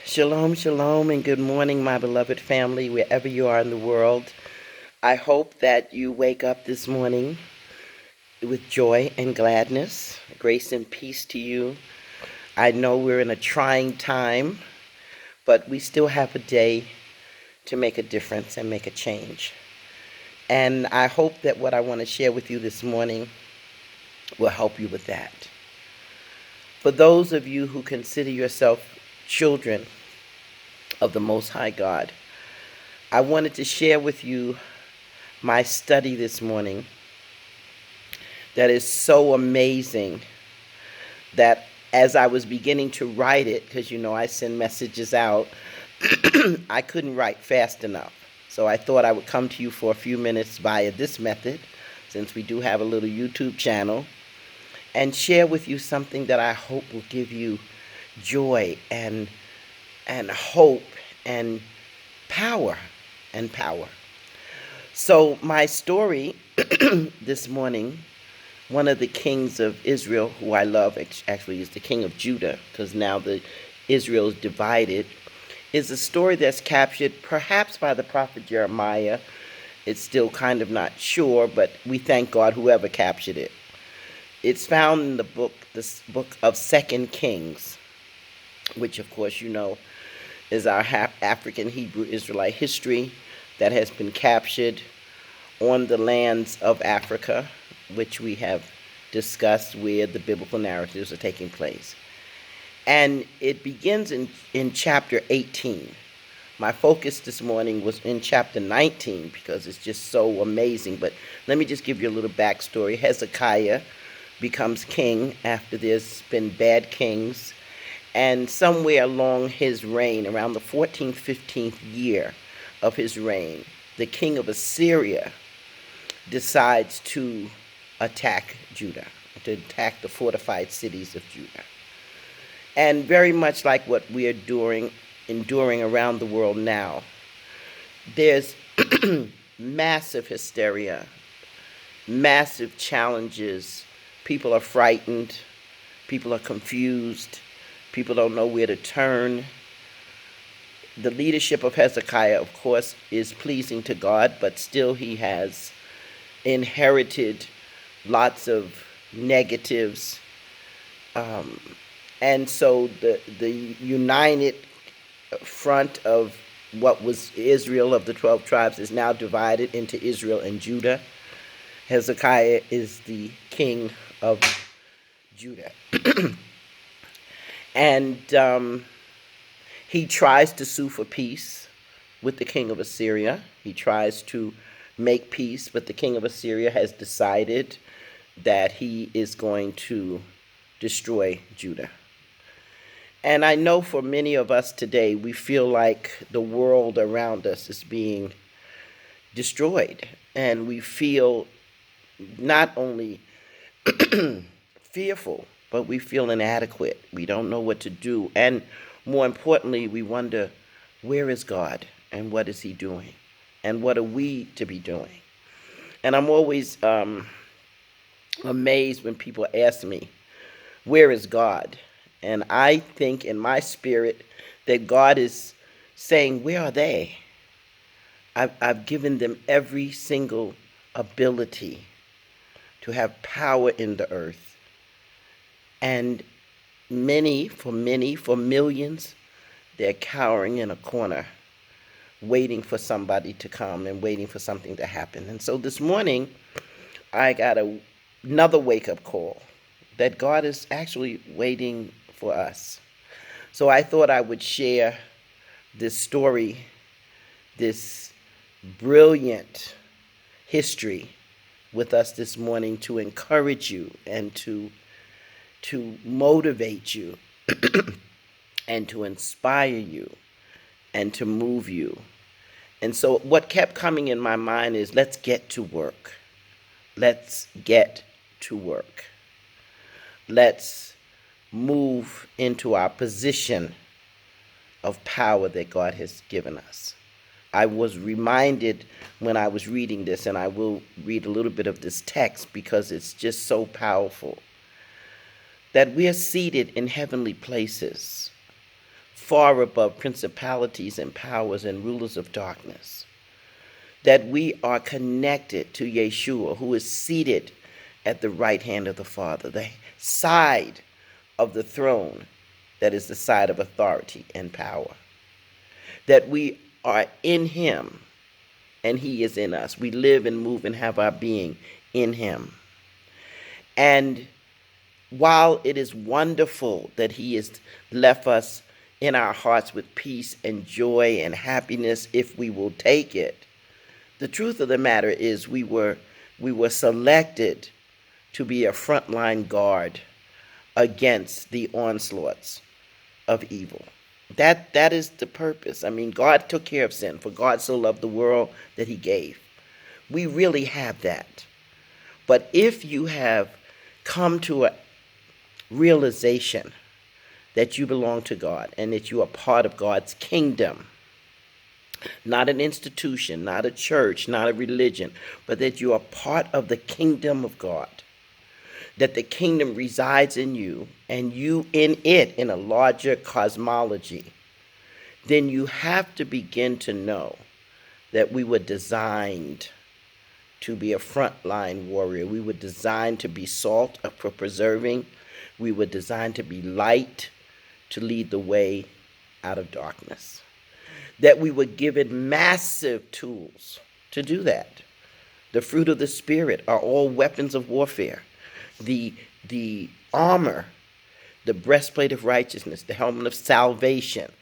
Shalom, shalom, and good morning, my beloved family, wherever you are in the world. I hope that you wake up this morning with joy and gladness, grace and peace to you. I know we're in a trying time, but we still have a day to make a difference and make a change. And I hope that what I want to share with you this morning will help you with that. For those of you who consider yourself children of the Most High God, I wanted to share with you my study this morning that is so amazing that as I was beginning to write it, because I send messages out, I couldn't write fast enough. So I thought I would come to you for a few minutes via this method, since we do have a little YouTube channel, and share with you something that I hope will give you joy and hope and power power. So my story this morning, one of the kings of Israel, who I love, actually is the king of Judah, because now Israel is divided, is a story that's captured perhaps by the prophet Jeremiah. It's still kind of not sure, but we thank God whoever captured it. It's found in this book of Second Kings, which of course is our African Hebrew Israelite history that has been captured on the lands of Africa, which we have discussed where the biblical narratives are taking place. And it begins in chapter 18. My focus this morning was in chapter 19 because it's just so amazing. But let me just give you a little backstory. Hezekiah becomes king after there's been bad kings. And somewhere along his reign, around the 14th, 15th year of his reign, the king of Assyria decides to attack Judah, to attack the fortified cities of Judah. And very much like what we are enduring around the world now, there's massive hysteria, massive challenges. People are frightened, people are confused, people don't know where to turn. The leadership of Hezekiah, of course, is pleasing to God, but still he has inherited lots of negatives. And so the united front of what was Israel of the 12 tribes is now divided into Israel and Judah. Hezekiah is the king of Judah. And he tries to sue for peace with the king of Assyria. He tries to make peace, but the king of Assyria has decided that he is going to destroy Judah. And I know for many of us today, we feel like the world around us is being destroyed. And we feel not only fearful, but we feel inadequate. We don't know what to do. And more importantly, we wonder, where is God and what is he doing? And what are we to be doing? And I'm always amazed when people ask me, where is God? And I think in my spirit that God is saying, where are they? I've given them every single ability to have power in the earth. And for millions, they're cowering in a corner, waiting for somebody to come and waiting for something to happen. And so this morning, I got another wake-up call that God is actually waiting for us. So I thought I would share this story, this brilliant history with us this morning to encourage you and to motivate you and to inspire you and to move you. And so what kept coming in my mind is, let's get to work. Let's get to work. Let's move into our position of power that God has given us. I was reminded when I was reading this, and I will read a little bit of this text because it's just so powerful, that we are seated in heavenly places far above principalities and powers and rulers of darkness. That we are connected to Yeshua, who is seated at the right hand of the Father, the side of the throne that is the side of authority and power. That we are in him and he is in us. We live and move and have our being in him. And while it is wonderful that he has left us in our hearts with peace and joy and happiness if we will take it, the truth of the matter is we were selected to be a frontline guard against the onslaughts of evil. That is the purpose. I mean, God took care of sin. For God so loved the world that he gave. We really have that. But if you have come to a realization that you belong to God and that you are part of God's kingdom, not an institution, not a church, not a religion, but that you are part of the kingdom of God, that the kingdom resides in you and you in it in a larger cosmology, then you have to begin to know that we were designed to be a frontline warrior. We were designed to be salt for preserving. We were designed to be light to lead the way out of darkness. That we were given massive tools to do that. The fruit of the Spirit are all weapons of warfare. The armor, the breastplate of righteousness, the helmet of salvation.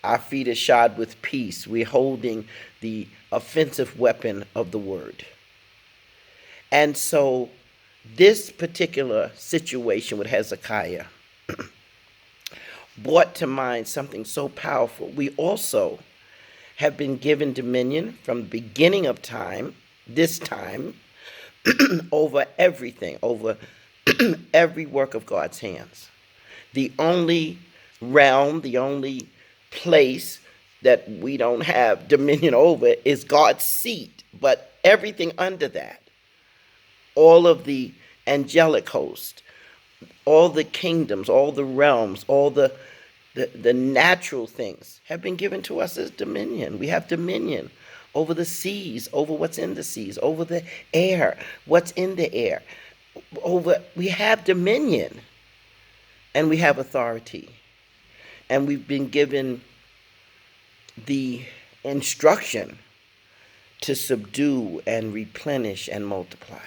Our feet are shod with peace. We're holding the offensive weapon of the word. And so this particular situation with Hezekiah brought to mind something so powerful. We also have been given dominion from the beginning of time, this time, over everything, over every work of God's hands. The only realm, the only place that we don't have dominion over is God's seat, but everything under that, all of the angelic host, all the kingdoms, all the realms, all the natural things have been given to us as dominion. We have dominion over the seas, over what's in the seas, over the air, what's in the air. We have dominion and we have authority. And we've been given the instruction to subdue and replenish and multiply.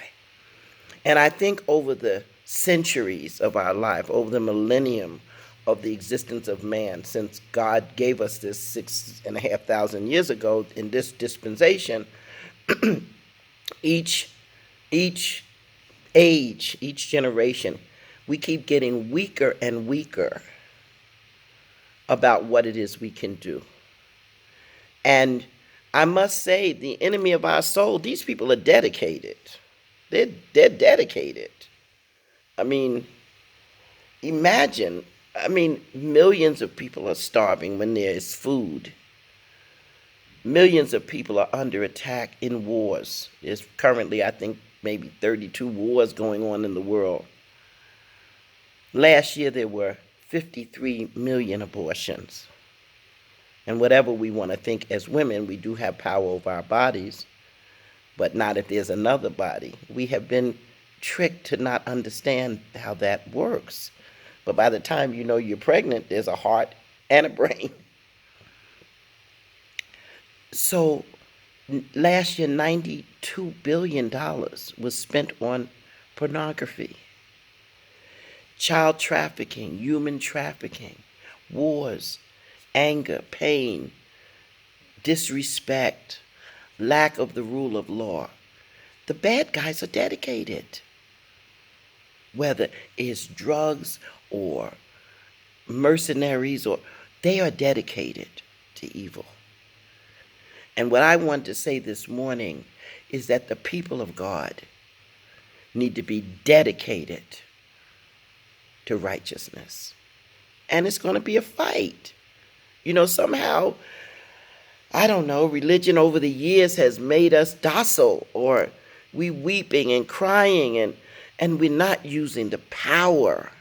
And I think over the centuries of our life, over the millennium of the existence of man, since God gave us this 6,500 years ago in this dispensation, each age, each generation, we keep getting weaker and weaker about what it is we can do. And I must say, the enemy of our soul, these people are dedicated. They're dedicated. I mean, imagine, millions of people are starving when there is food. Millions of people are under attack in wars. There's currently, I think, maybe 32 wars going on in the world. Last year, there were 53 million abortions. And whatever we want to think as women, we do have power over our bodies, but not if there's another body. We have been tricked to not understand how that works. But by the time you know you're pregnant, there's a heart and a brain. So last year, $92 billion was spent on pornography, child trafficking, human trafficking, wars, anger, pain, disrespect, lack of the rule of law. The bad guys are dedicated, whether it's drugs or mercenaries, or they are dedicated to evil. And what I want to say this morning is that the people of God need to be dedicated to righteousness. And it's going to be a fight. Somehow, I don't know, religion over the years has made us docile, or we weeping and crying, and we're not using the power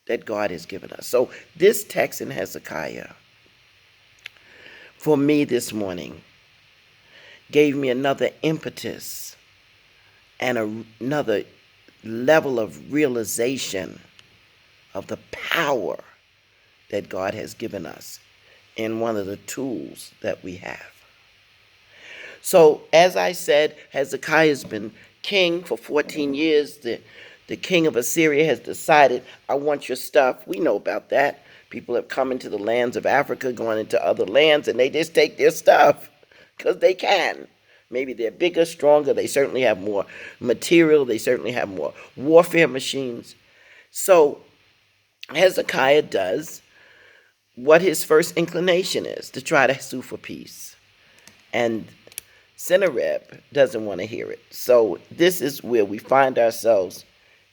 that God has given us. So this text in Hezekiah, for me this morning, gave me another impetus and another level of realization of the power that God has given us in one of the tools that we have. So, as I said, Hezekiah has been king for 14 years. The king of Assyria has decided, I want your stuff. We know about that. People have come into the lands of Africa, going into other lands, and they just take their stuff because they can. Maybe they're bigger, stronger. They certainly have more material. They certainly have more warfare machines. So Hezekiah does what his first inclination is, to try to sue for peace. And Sennacherib doesn't want to hear it. So this is where we find ourselves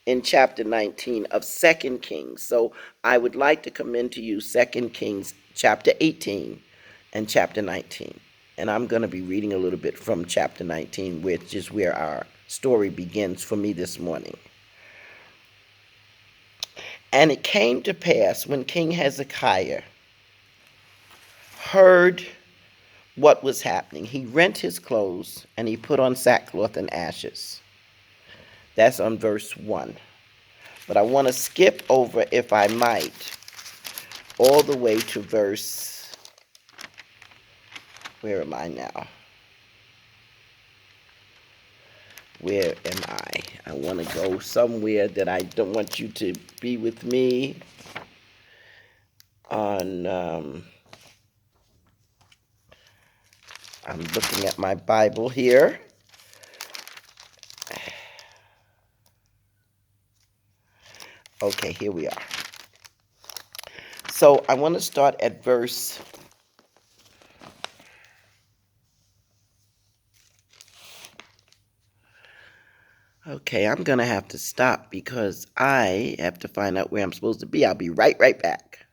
in chapter 19 of 2 Kings. So I would like to commend to you 2 Kings chapter 18 and chapter 19. And I'm going to be reading a little bit from chapter 19, which is where our story begins for me this morning. And it came to pass when King Hezekiah heard what was happening, he rent his clothes and he put on sackcloth and ashes. That's on verse 1. But I want to skip over, if I might, all the way to verse, where am I now? Where am I? I want to go somewhere that I don't want you to be with me on. I'm looking at my Bible here. Okay, here we are. So I want to start at verse. Okay, I'm going to have to stop because I have to find out where I'm supposed to be. I'll be right back.